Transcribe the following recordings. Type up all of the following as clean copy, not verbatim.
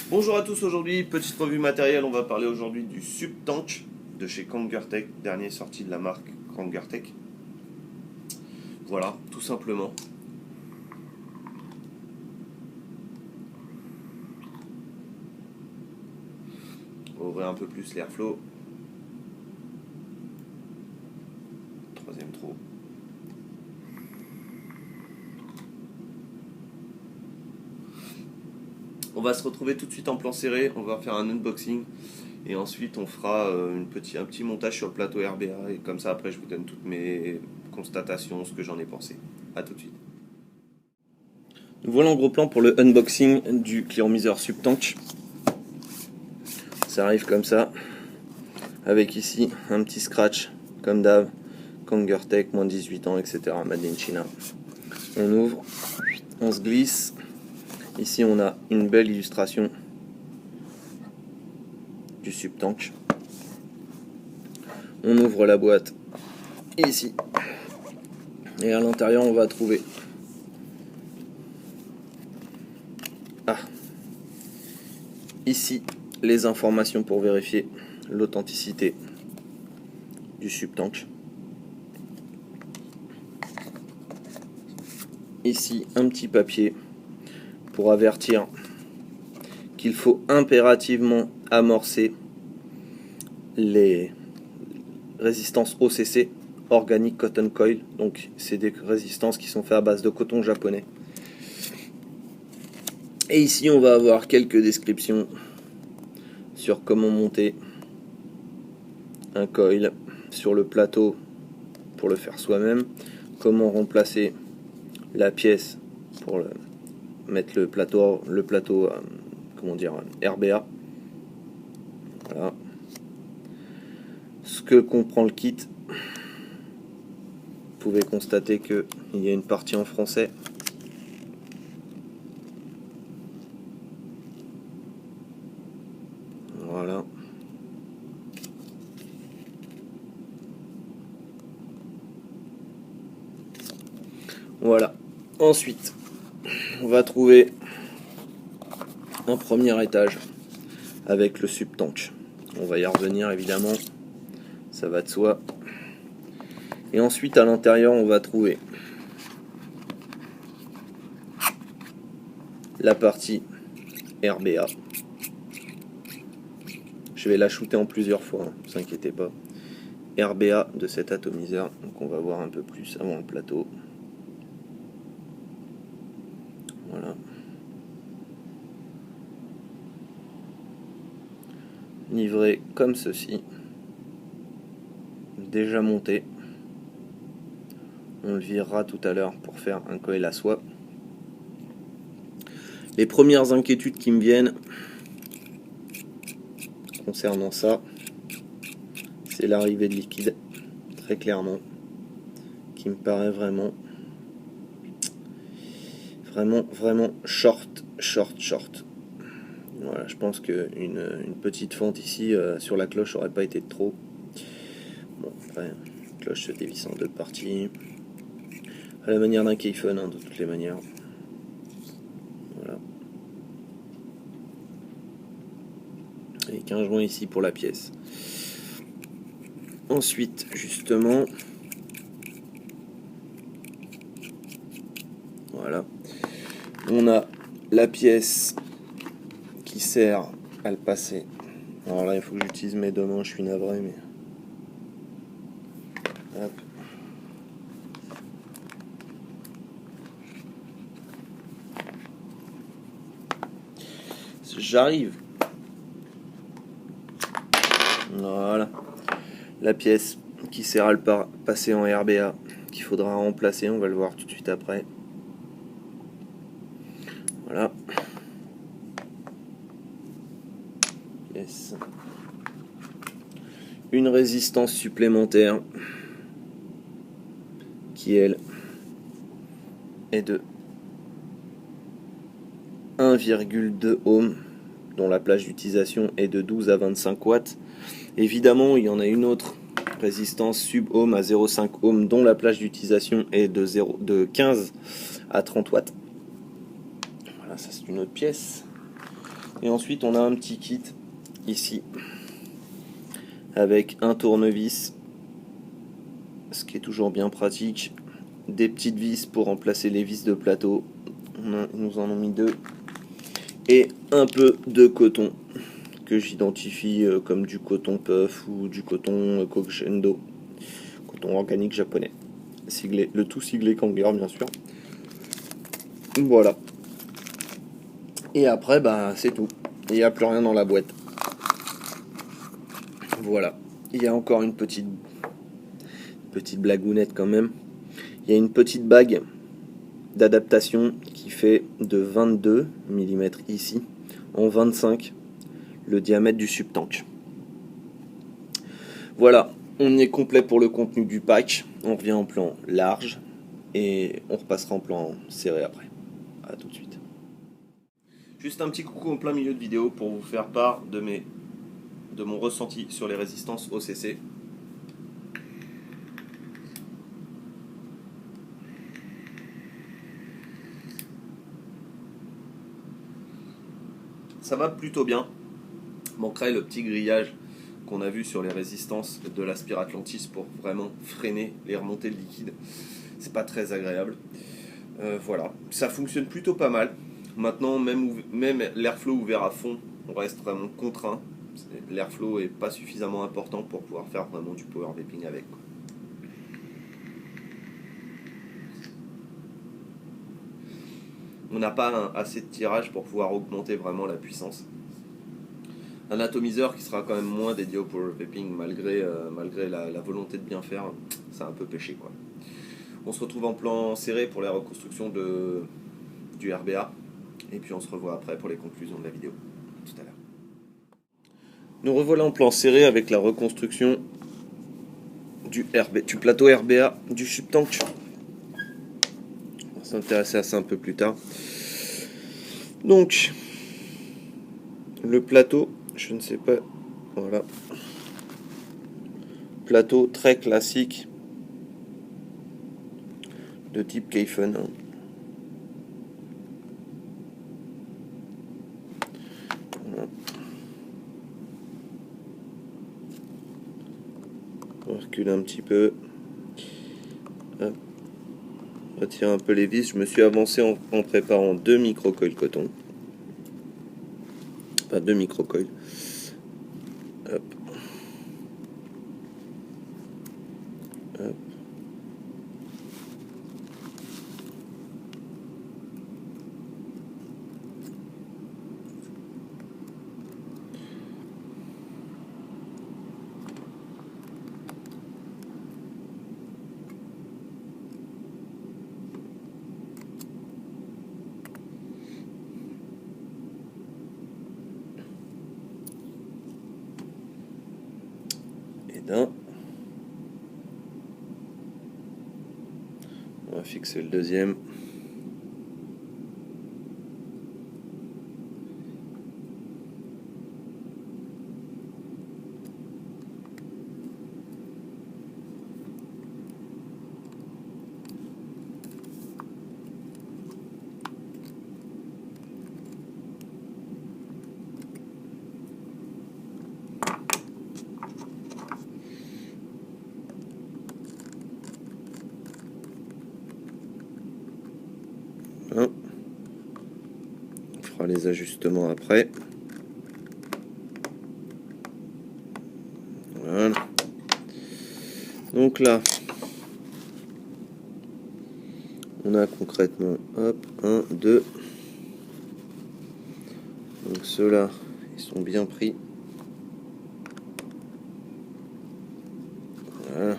Bonjour à tous, aujourd'hui petite revue matérielle, on va parler aujourd'hui du Subtank de chez Kangertech, dernier sorti de la marque Kangertech. Voilà, tout simplement. On va ouvrir un peu plus l'airflow. Troisième trou. On va se retrouver tout de suite en plan serré, on va faire un unboxing et ensuite on fera un petit montage sur le plateau RBA et comme ça après je vous donne toutes mes constatations, ce que j'en ai pensé. A tout de suite. Voilà en gros plan pour le unboxing du client-miseur Subtank. Ça arrive comme ça, avec ici un petit scratch comme d'hab, Kangertech, moins 18 ans, etc. Made in China. On ouvre, on se glisse. Ici on a une belle illustration du Subtank. On ouvre la boîte ici. Et à l'intérieur on va trouver ici les informations pour vérifier l'authenticité du Subtank. Ici un petit papier pour avertir qu'il faut impérativement amorcer les résistances OCC, Organic Cotton Coil. Donc c'est des résistances qui sont faites à base de coton japonais. Et ici on va avoir quelques descriptions sur comment monter un coil sur le plateau pour le faire soi-même, comment remplacer la pièce pour mettre le plateau RBA. Voilà. Ce que comprend le kit. Vous pouvez constater qu'il y a une partie en français. Voilà. Voilà. Ensuite, on va trouver un premier étage avec le Subtank. On va y revenir évidemment, ça va de soi. Et ensuite à l'intérieur on va trouver la partie RBA. Je vais la shooter en plusieurs fois, ne vous inquiétez pas. RBA de cet atomiseur, donc on va voir un peu plus avant le plateau. Voilà. Livré comme ceci. Déjà monté. On le virera tout à l'heure pour faire un coil à soie. Les premières inquiétudes qui me viennent concernant ça, c'est l'arrivée de liquide, très clairement, qui me paraît vraiment short. Voilà, je pense qu'une petite fente ici sur la cloche aurait pas été de trop. Bon, après, la cloche se dévisse en deux parties, à la manière d'un Kayfun, de toutes les manières. Voilà. Et 15 joints ici pour la pièce. Ensuite, justement, voilà, on a la pièce qui sert à le passer. Alors là, il faut que j'utilise mes deux mains, je suis navré, mais... Hop. J'arrive. Voilà. La pièce qui sert à le passer en RBA, qu'il faudra remplacer, on va le voir tout de suite après. Voilà. Yes. Une résistance supplémentaire qui, elle, est de 1,2 ohms, dont la plage d'utilisation est de 12 à 25 watts. Évidemment, il y en a une autre résistance sub-ohm à 0,5 ohm, dont la plage d'utilisation est de 15 à 30 watts. Voilà, ça c'est une autre pièce. Et ensuite on a un petit kit ici avec un tournevis, ce qui est toujours bien pratique, des petites vis pour remplacer les vis de plateau, ils nous en ont mis 2, et un peu de coton que j'identifie comme du coton puff ou du coton Kogendo, coton organique japonais, siglé, le tout siglé Kanger bien sûr. Voilà. Et après bah c'est tout, il n'y a plus rien dans la boîte. Voilà, il y a encore une petite blagounette quand même. Il y a une petite bague d'adaptation qui fait de 22 mm ici en 25 le diamètre du subtank. Voilà, on est complet pour le contenu du pack. On revient en plan large et on repassera en plan serré après. A tout de suite. Juste un petit coucou en plein milieu de vidéo pour vous faire part de mon ressenti sur les résistances OCC. Ça va plutôt bien. Manquerait le petit grillage qu'on a vu sur les résistances de l'Aspiratlantis pour vraiment freiner les remontées de liquide. C'est pas très agréable. Voilà, ça fonctionne plutôt pas mal. Maintenant, même l'airflow ouvert à fond, on reste vraiment contraint. L'airflow est pas suffisamment important pour pouvoir faire vraiment du power vaping avec. On n'a pas assez de tirage pour pouvoir augmenter vraiment la puissance. Un atomiseur qui sera quand même moins dédié au power vaping malgré la volonté de bien faire, c'est un peu péché quoi. On se retrouve en plan serré pour la reconstruction du RBA et puis on se revoit après pour les conclusions de la vidéo. Tout à l'heure. Nous revoilà en plan serré avec la reconstruction du plateau RBA du subtank. On va s'intéresser à ça un peu plus tard. Donc, le plateau, je ne sais pas, voilà. Plateau très classique de type Keifen. Voilà. On va reculer un petit peu. Hop. On retire un peu les vis. Je me suis avancé en préparant 2 micro-coils coton. Enfin 2 micro-coils. Hop. Hop. On va fixer le deuxième. On fera les ajustements après. Voilà. Donc là, on a concrètement, hop, 1, 2. Donc ceux-là, ils sont bien pris. Voilà.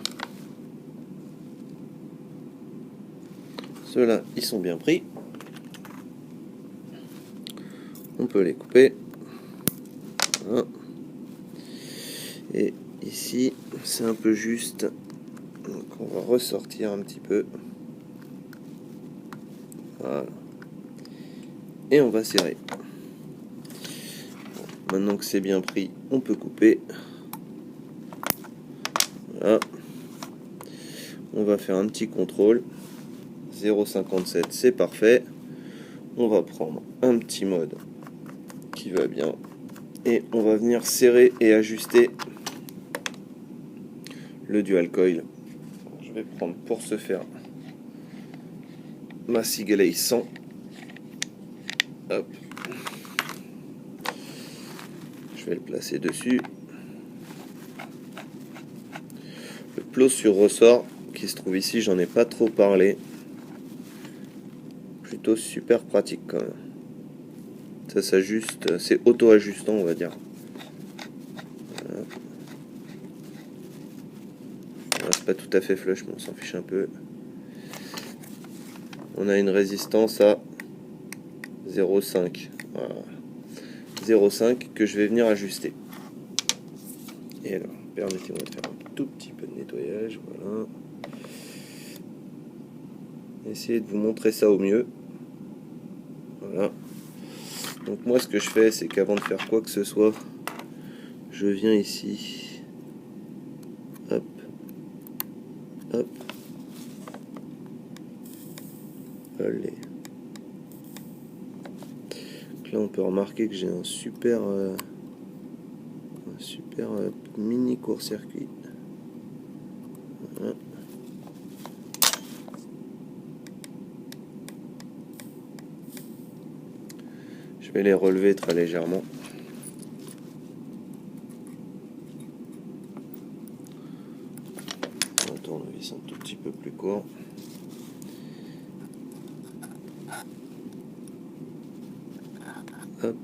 Ceux-là, ils sont bien pris. On peut les couper. Voilà. Et ici, c'est un peu juste. Donc on va ressortir un petit peu. Voilà. Et on va serrer. Bon, maintenant que c'est bien pris, on peut couper. Voilà. On va faire un petit contrôle. 0,57, c'est parfait. On va prendre un petit mode qui va bien. Et on va venir serrer et ajuster le dual coil. Je vais prendre pour ce faire ma Sigelei 100. Hop. Je vais le placer dessus. Le plot sur ressort qui se trouve ici, j'en ai pas trop parlé. Plutôt super pratique quand même. Ça s'ajuste, c'est auto-ajustant on va dire. Voilà. Voilà, c'est pas tout à fait flush, mais on s'en fiche un peu. On a une résistance à 0,5. Voilà. 0,5 que je vais venir ajuster. Et alors, permettez-moi de faire un tout petit peu de nettoyage. Voilà. Essayez de vous montrer ça au mieux. Voilà. Donc moi ce que je fais, c'est qu'avant de faire quoi que ce soit, je viens ici. Hop. Hop. Allez. Donc là on peut remarquer que j'ai un super mini court-circuit. Voilà. Je vais les relever très légèrement. On va tournevis un tout petit peu plus court. Hop.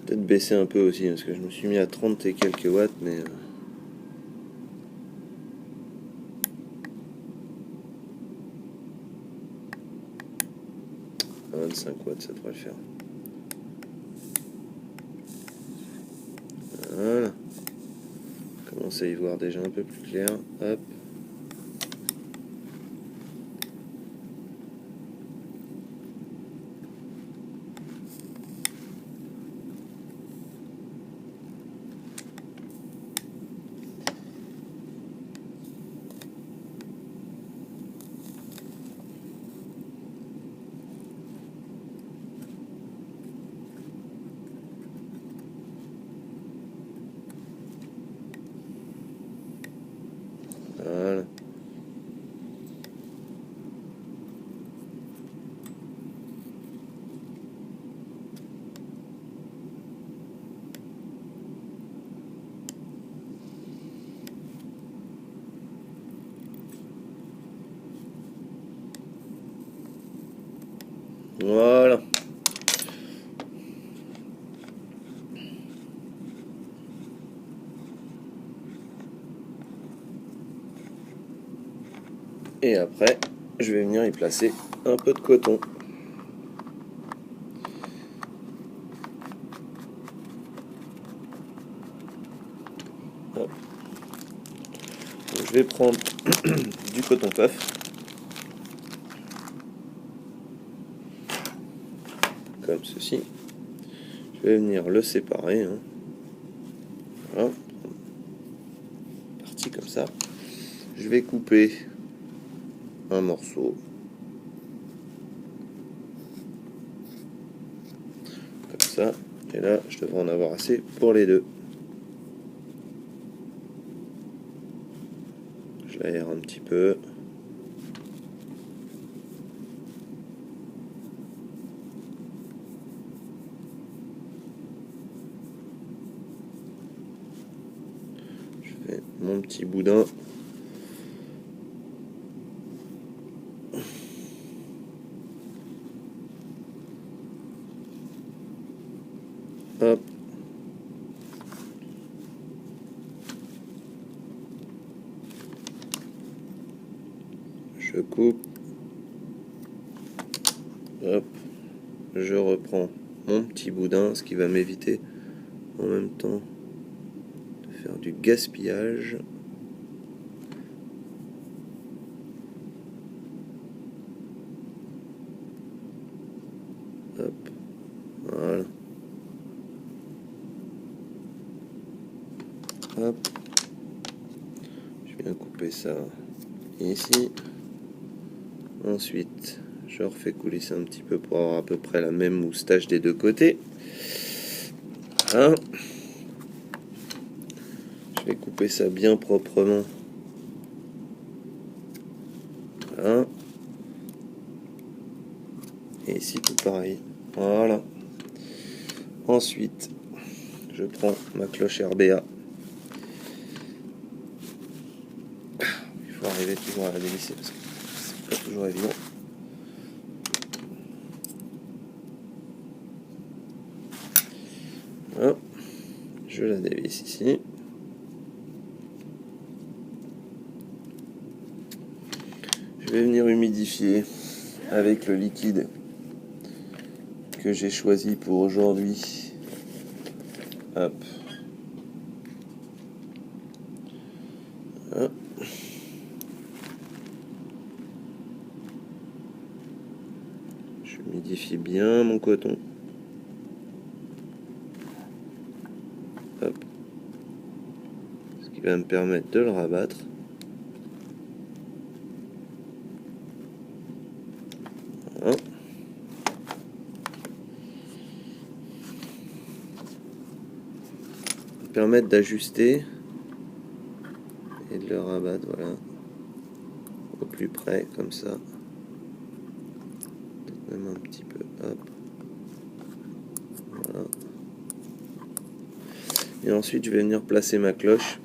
Peut-être baisser un peu aussi parce que je me suis mis à 30 et quelques watts, mais 25 watts ça devrait le faire. Voilà. Commence à y voir déjà un peu plus clair. Hop. Voilà. Voilà. Et après, je vais venir y placer un peu de coton. Hop. Donc, je vais prendre du coton puff. Comme ceci. Je vais venir le séparer. Hein. Voilà. Parti comme ça. Je vais couper un morceau. Comme ça. Et là, je devrais en avoir assez pour les deux. Je l'aère un petit peu. Je fais mon petit boudin. Hop. Je coupe. Hop. Je reprends mon petit boudin, ce qui va m'éviter en même temps de faire du gaspillage. Hop. Voilà. Hop. Je viens couper ça ici. Ensuite, je refais couler ça un petit peu pour avoir à peu près la même moustache des deux côtés. Voilà. Je vais couper ça bien proprement. Voilà. Et ici tout pareil. Voilà. Ensuite, je prends ma cloche RBA. Il faut arriver toujours à la dévisser parce que c'est pas toujours évident. Voilà. Je la dévisse ici. Je vais venir humidifier avec le liquide que j'ai choisi pour aujourd'hui. Hop. Hop. J'humidifie bien mon coton. Hop. Ce qui va me permettre de le rabattre. Voilà. Permettre d'ajuster et de le rabattre, voilà, au plus près, comme ça. Même un petit peu, hop. Voilà. Et ensuite, je vais venir placer ma cloche.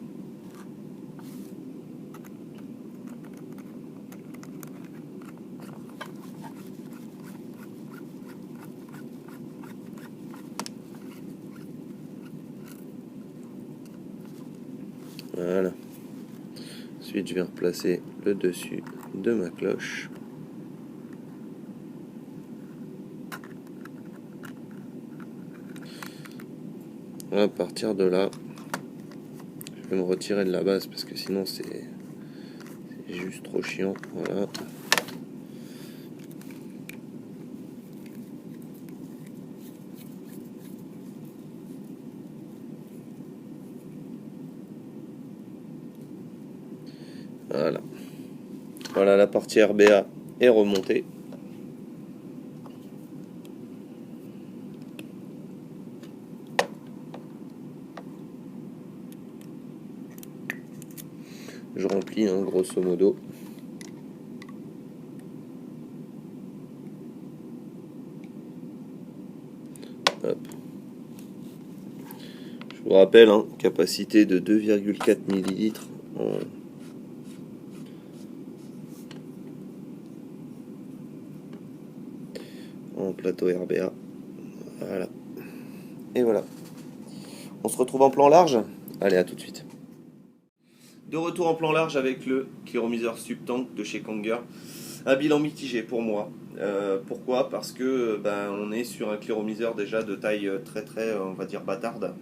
Voilà. Ensuite, je vais replacer le dessus de ma cloche. À partir de là, je vais me retirer de la base parce que sinon c'est juste trop chiant. Voilà. Voilà. Voilà, la partie RBA est remontée. Je remplis, hein, grosso modo. Hop. Je vous rappelle, hein, capacité de 2,4 ml en plateau RBA. Voilà. Et voilà. On se retrouve en plan large. Allez, à tout de suite. De retour en plan large avec le Cléromiseur Subtank de chez Kanger. Un bilan mitigé pour moi. Pourquoi? Parce que on est sur un cléromiseur déjà de taille très on va dire bâtarde.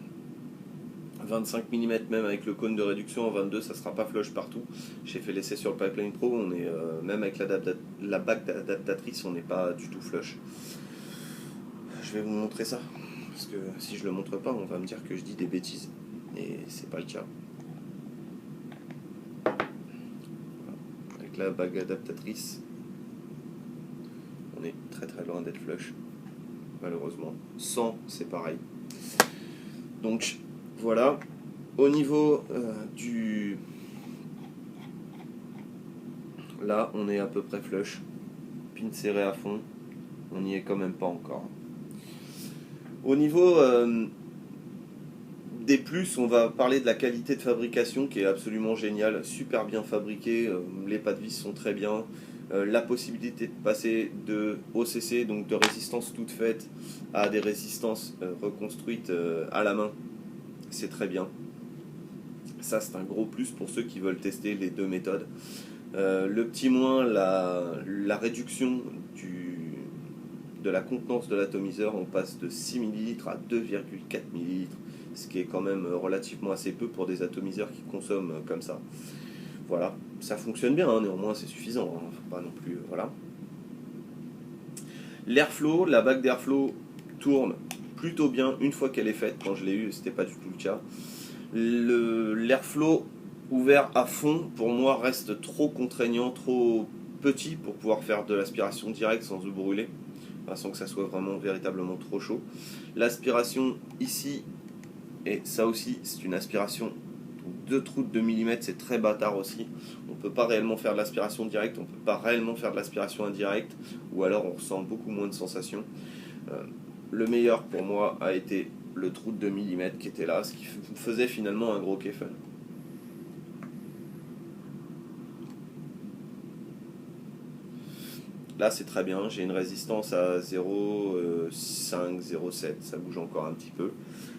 25 mm même avec le cône de réduction en 22, ça sera pas flush partout. J'ai fait l'essai sur le Pipeline Pro, on est même avec la bague adaptatrice, on n'est pas du tout flush. Je vais vous montrer ça parce que si je le montre pas, on va me dire que je dis des bêtises et c'est pas le cas. Avec la bague adaptatrice, on est très loin d'être flush, malheureusement. Sans, c'est pareil. Donc voilà, au niveau du... Là, on est à peu près flush. Pin serré à fond, on n'y est quand même pas encore. Au niveau des plus, on va parler de la qualité de fabrication qui est absolument géniale, super bien fabriqué, les pas de vis sont très bien. La possibilité de passer de OCC, donc de résistance toute faite, à des résistances reconstruites à la main, c'est très bien. Ça, c'est un gros plus pour ceux qui veulent tester les deux méthodes. Le petit moins, la réduction de la contenance de l'atomiseur, on passe de 6 ml à 2,4 ml, ce qui est quand même relativement assez peu pour des atomiseurs qui consomment comme ça. Voilà, ça fonctionne bien, hein, néanmoins c'est suffisant, hein, faut pas non plus, voilà. L'airflow, la bague d'airflow tourne plutôt bien une fois qu'elle est faite. Quand je l'ai eu, c'était pas du tout le cas. L'airflow ouvert à fond, pour moi, reste trop contraignant, trop petit pour pouvoir faire de l'aspiration directe sans se brûler, enfin, sans que ça soit vraiment véritablement trop chaud. L'aspiration ici, et ça aussi, c'est une aspiration 2 trous de 2 mm, c'est très bâtard aussi. On ne peut pas réellement faire de l'aspiration directe, on ne peut pas réellement faire de l'aspiration indirecte, ou alors on ressent beaucoup moins de sensations. Le meilleur pour moi a été le trou de 2 mm qui était là, ce qui faisait finalement un gros Keffel. Là c'est très bien, j'ai une résistance à 0,5, 0,7, ça bouge encore un petit peu.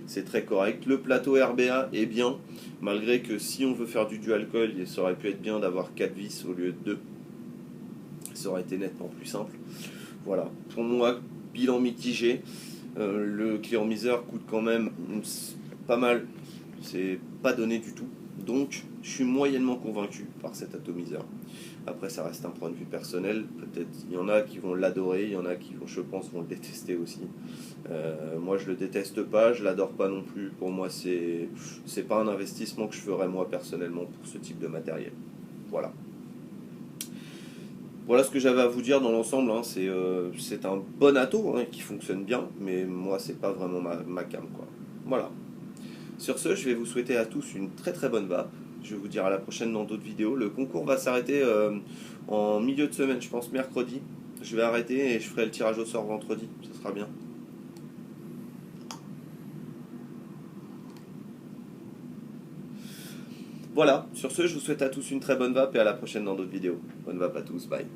C'est très correct. Le plateau RBA est bien, malgré que si on veut faire du dual coil, ça aurait pu être bien d'avoir 4 vis au lieu de 2. Ça aurait été nettement plus simple. Voilà, pour moi, bilan mitigé. Le clear miser coûte quand même pas mal, c'est pas donné du tout. Donc, je suis moyennement convaincu par cet atomiseur. Après, ça reste un point de vue personnel. Peut-être il y en a qui vont l'adorer, il y en a qui, je pense, vont le détester aussi. Moi, je le déteste pas, je l'adore pas non plus. Pour moi, c'est pas un investissement que je ferais moi personnellement pour ce type de matériel. Voilà. Voilà ce que j'avais à vous dire dans l'ensemble. Hein. C'est un bon ato qui fonctionne bien, mais moi, c'est pas vraiment ma cam, quoi. Voilà. Sur ce, je vais vous souhaiter à tous une très très bonne vape. Je vais vous dire à la prochaine dans d'autres vidéos. Le concours va s'arrêter en milieu de semaine, je pense mercredi. Je vais arrêter et je ferai le tirage au sort vendredi. Ça sera bien. Voilà, sur ce, je vous souhaite à tous une très bonne vape et à la prochaine dans d'autres vidéos. Bonne vape à tous, bye.